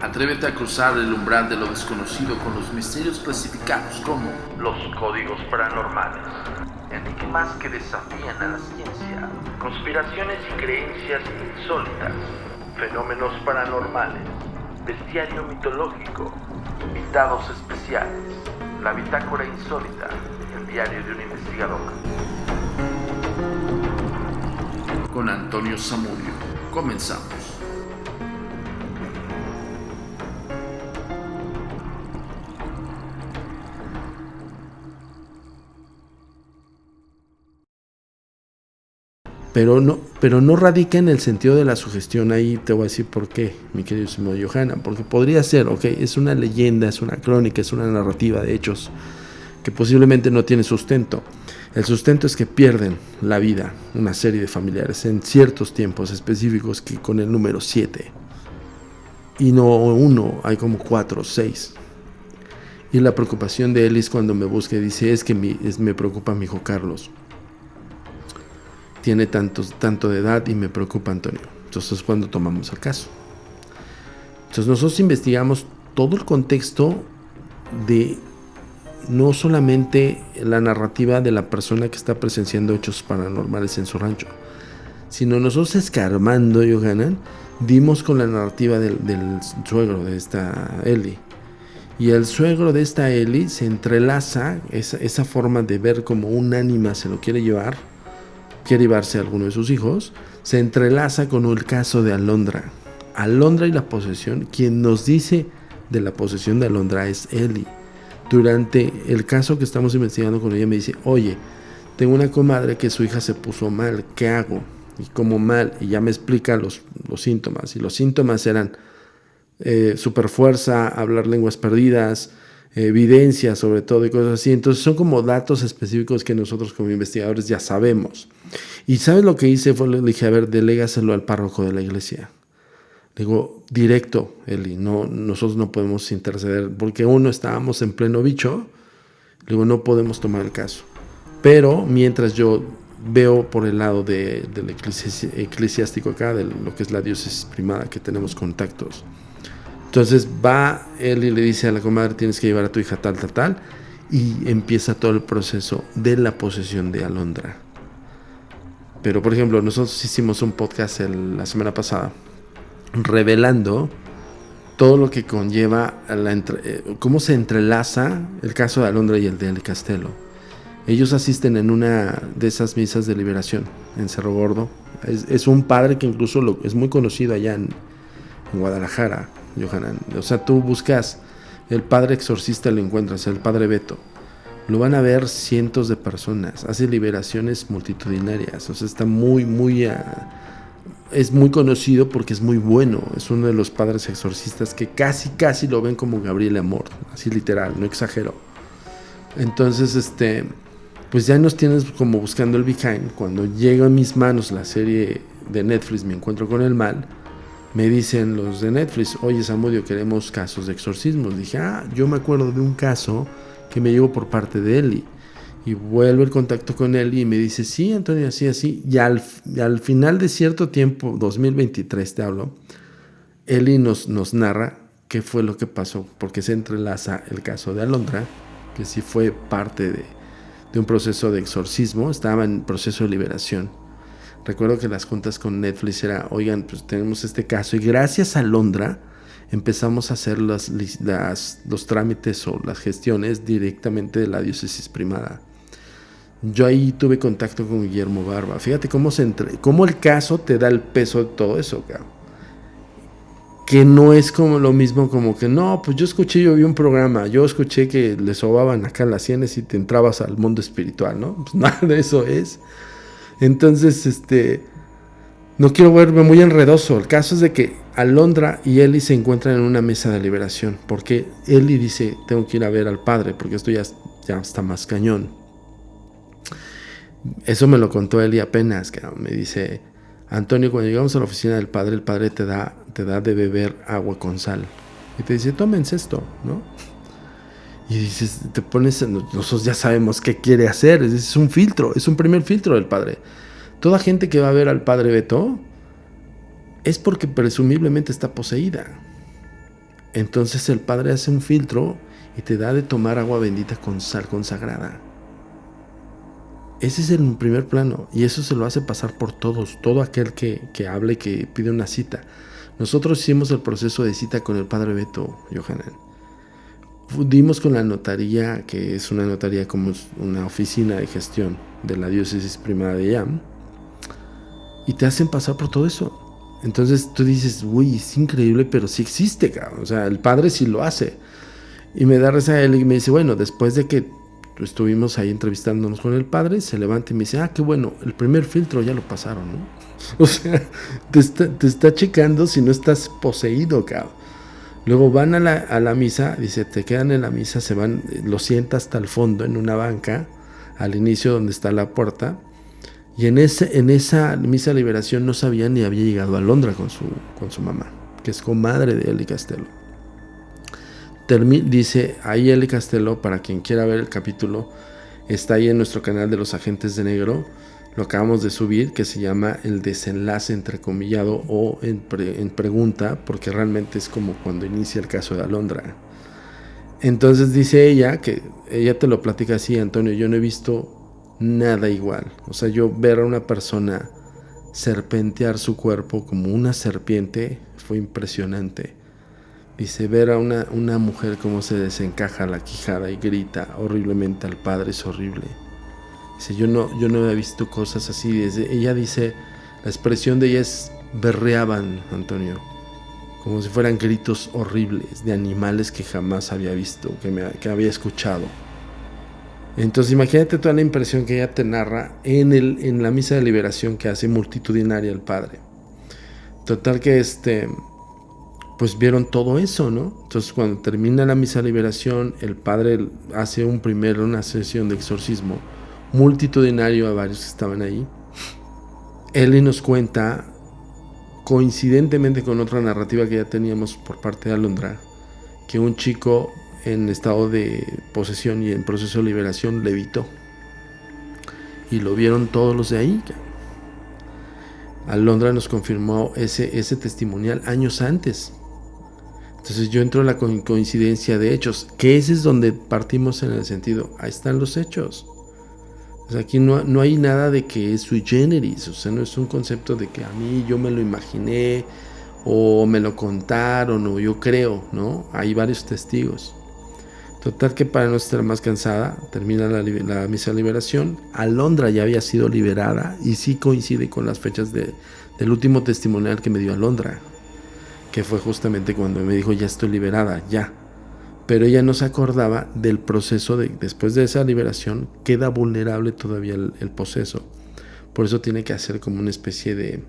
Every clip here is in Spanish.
Atrévete a cruzar el umbral de lo desconocido con los misterios clasificados como los códigos paranormales, enigmas que desafían a la ciencia, conspiraciones y creencias insólitas, fenómenos paranormales, bestiario mitológico, invitados especiales, la bitácora insólita, el diario de un investigador. Con Antonio Zamudio. Comenzamos. Pero no radica en el sentido de la sugestión. Ahí te voy a decir por qué, mi queridísimo Johanna. Porque podría ser, es una leyenda, es una crónica, es una narrativa de hechos que posiblemente no tiene sustento. El sustento es que pierden la vida una serie de familiares en ciertos tiempos específicos, que con el número 7. Y no uno, hay como 4 o 6. Y la preocupación de Ellis cuando me busca y dice, me preocupa mi hijo Carlos. Tiene tanto de edad y me preocupa Antonio. Entonces es cuando tomamos el caso. Entonces nosotros investigamos todo el contexto de no solamente la narrativa de la persona que está presenciando hechos paranormales en su rancho, sino nosotros escarbando, Johanan, dimos con la narrativa del suegro de esta Eli. Y el suegro de esta Eli se entrelaza, esa forma de ver como un ánima se lo quiere llevarse a alguno de sus hijos, se entrelaza con el caso de Alondra. Alondra y la posesión, quien nos dice de la posesión de Alondra es Eli. Durante el caso que estamos investigando con ella me dice, oye, tengo una comadre que su hija se puso mal, ¿qué hago? Y como mal, y ya me explica los síntomas, y los síntomas eran superfuerza, hablar lenguas perdidas, evidencia sobre todo y cosas así. Entonces son como datos específicos que nosotros como investigadores ya sabemos. Y ¿sabes lo que hice? Le dije, a ver, delégaselo al párroco de la iglesia. Digo, directo, Eli, nosotros no podemos interceder, porque estábamos en pleno bicho. Digo, no podemos tomar el caso. Pero mientras yo veo por el lado del eclesiástico acá, de lo que es la diócesis primada, que tenemos contactos. Entonces va él y le dice a la comadre, tienes que llevar a tu hija tal, y empieza todo el proceso de la posesión de Alondra. Pero, por ejemplo, nosotros hicimos un podcast la semana pasada revelando todo lo que conlleva cómo se entrelaza el caso de Alondra y el de Eli Castelo. Ellos asisten en una de esas misas de liberación en Cerro Gordo. Es un padre que incluso es muy conocido allá en Guadalajara, Johanan. O sea, tú buscas el padre exorcista, lo encuentras, el padre Beto. Lo van a ver cientos de personas. Hace liberaciones multitudinarias. O sea, está es muy conocido porque es muy bueno. Es uno de los padres exorcistas que casi lo ven como Gabriel Amor. Así literal, no exagero. Entonces, pues ya nos tienes como buscando el behind. Cuando llega a mis manos la serie de Netflix, Me Encuentro con el Mal, me dicen los de Netflix, oye Zamudio, queremos casos de exorcismos. Dije, yo me acuerdo de un caso que me llegó por parte de Eli. Y vuelvo el contacto con Eli y me dice, sí, Antonio, así. Y al final de cierto tiempo, 2023 te hablo, Eli nos narra qué fue lo que pasó, porque se entrelaza el caso de Alondra, que sí fue parte de un proceso de exorcismo, estaba en proceso de liberación. Recuerdo que las juntas con Netflix era, oigan, pues tenemos este caso, y gracias a Alondra empezamos a hacer los trámites o las gestiones directamente de la diócesis primada. Yo ahí tuve contacto con Guillermo Barba. Fíjate cómo el caso te da el peso de todo eso, cabrón. Que no es como lo mismo como que, no, pues yo vi un programa, yo escuché que le sobaban acá las sienes y te entrabas al mundo espiritual, ¿no? Pues nada de eso es. Entonces, no quiero verme muy enredoso. El caso es de que Alondra y Eli se encuentran en una mesa de liberación, porque Eli dice, tengo que ir a ver al padre, porque esto ya está más cañón. Eso me lo contó Eli apenas, que me dice, Antonio, cuando llegamos a la oficina del padre, el padre te da de beber agua con sal. Y te dice, tómense esto, ¿no? Y dices, te pones, nosotros ya sabemos qué quiere hacer, es un filtro, es un primer filtro del padre. Toda gente que va a ver al padre Beto es porque presumiblemente está poseída. Entonces el padre hace un filtro y te da de tomar agua bendita con sal consagrada. Ese es el primer plano, y eso se lo hace pasar por todos, todo aquel que hable, que pide una cita. Nosotros hicimos el proceso de cita con el padre Beto, Johanan. Dimos con la notaría, que es una notaría como una oficina de gestión de la diócesis primada de Yam, y te hacen pasar por todo eso. Entonces tú dices, uy, es increíble, pero sí existe, cabrón. O sea, el padre sí lo hace. Y me da risa a él y me dice, bueno, después de que estuvimos ahí entrevistándonos con el padre, se levanta y me dice, qué bueno, el primer filtro ya lo pasaron, ¿no? O sea, te está checando si no estás poseído, cabrón. Luego van a la misa, dice, te quedan en la misa, se van, lo sienta hasta el fondo, en una banca, al inicio donde está la puerta, y en esa misa de liberación no sabía ni había llegado a Londra con su mamá, que es comadre de Eli Castello. Dice ahí Eli Castello, para quien quiera ver el capítulo, está ahí en nuestro canal de los Agentes de Negro, lo acabamos de subir, que se llama el desenlace entrecomillado o en pregunta, porque realmente es como cuando inicia el caso de Alondra. Entonces dice ella, que ella te lo platica así, Antonio, yo no he visto nada igual. O sea, yo ver a una persona serpentear su cuerpo como una serpiente fue impresionante. Dice, ver a una mujer cómo se desencaja la quijada y grita horriblemente al padre es horrible. Dice, yo no había visto cosas así. Ella dice, la expresión de ella es berreaban, Antonio, como si fueran gritos horribles de animales que jamás había visto, que había escuchado. Entonces imagínate toda la impresión que ella te narra en la misa de liberación que hace multitudinaria el padre. Total que pues vieron todo eso, ¿no? Entonces cuando termina la misa de liberación, el padre hace una sesión de exorcismo multitudinario a varios que estaban ahí. Él nos cuenta, coincidentemente con otra narrativa que ya teníamos por parte de Alondra, que un chico en estado de posesión y en proceso de liberación levitó. Y lo vieron todos los de ahí. Alondra nos confirmó ese testimonial años antes. Entonces yo entro en la coincidencia de hechos, que ese es donde partimos en el sentido, ahí están los hechos. O sea, aquí no hay nada de que es sui generis, o sea, no es un concepto de que a mí yo me lo imaginé o me lo contaron o yo creo, ¿no? Hay varios testigos. Total que para no estar más cansada, termina la misa de liberación. Alondra ya había sido liberada y sí coincide con las fechas del último testimonial que me dio Alondra, que fue justamente cuando me dijo, ya estoy liberada, ya. Pero ella no se acordaba del proceso después de esa liberación, queda vulnerable todavía el proceso. Por eso tiene que hacer como una especie de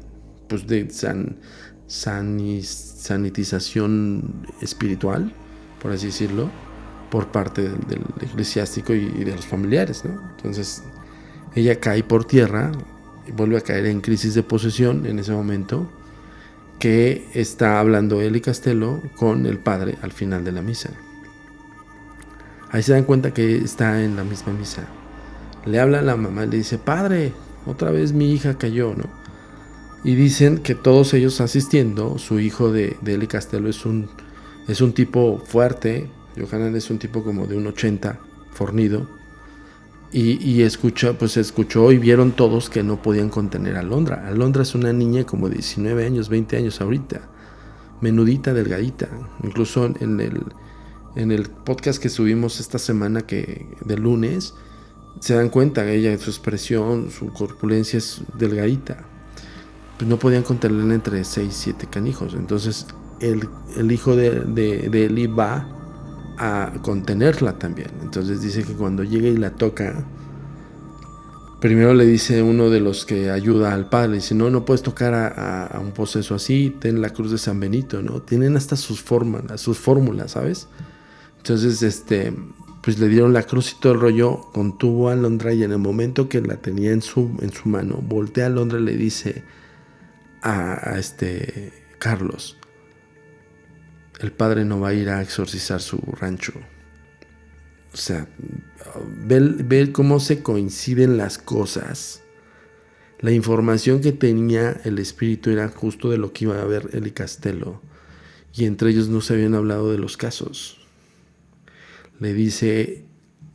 sanitización espiritual, por así decirlo, por parte del eclesiástico y de los familiares, ¿no? Entonces ella cae por tierra y vuelve a caer en crisis de posesión en ese momento, que está hablando Eli Castello con el padre al final de la misa. Ahí se dan cuenta que está en la misma misa. Le habla a la mamá y le dice, padre, otra vez mi hija cayó, ¿no? Y dicen que todos ellos asistiendo, su hijo de Eli Castello es un tipo fuerte. Johanan es un tipo como de 1.80, fornido, y escuchó y vieron todos que no podían contener a Alondra. Alondra es una niña como de 19 años, 20 años ahorita, menudita, delgadita. Incluso en el podcast que subimos esta semana, que de lunes, se dan cuenta que ella, su expresión, su corpulencia es delgadita. Pues no podían contenerla entre 6 y 7 canijos. Entonces el hijo de Eli va a contenerla también. Entonces dice que cuando llega y la toca, primero le dice uno de los que ayuda al padre, dice, no puedes tocar a un poseso así, ten la cruz de San Benito, ¿no? Tienen hasta sus fórmulas, ¿sabes? Entonces, pues le dieron la cruz y todo el rollo, contuvo a Alondra, y en el momento que la tenía en su mano, voltea a Alondra y le dice a Carlos, el padre no va a ir a exorcizar su rancho. O sea, ver cómo se coinciden las cosas. La información que tenía el espíritu era justo de lo que iba a ver Eli Castello. y entre ellos no se habían hablado de los casos. Le dice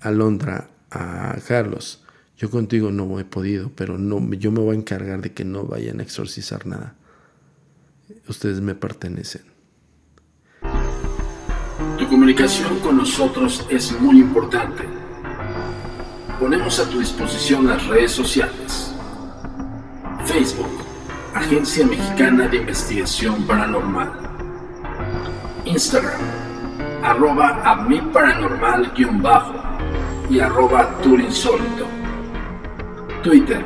Alondra a Carlos: yo contigo no he podido, pero yo me voy a encargar de que no vayan a exorcizar nada. Ustedes me pertenecen. Tu comunicación con nosotros es muy importante. Ponemos a tu disposición las redes sociales. Facebook, Agencia Mexicana de Investigación Paranormal. Instagram, @amiparanormal_ y @turinsólito. Twitter,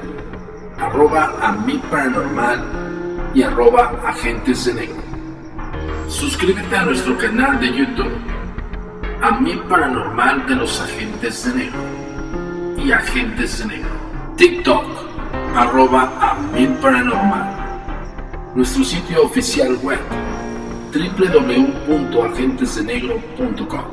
@amiparanormal y @agentes de negro. Suscríbete a nuestro canal de YouTube, A Mí Paranormal de los Agentes de Negro y Agentes de Negro. TikTok, @amiparanormal. Nuestro sitio oficial web, www.agentesdenegro.com.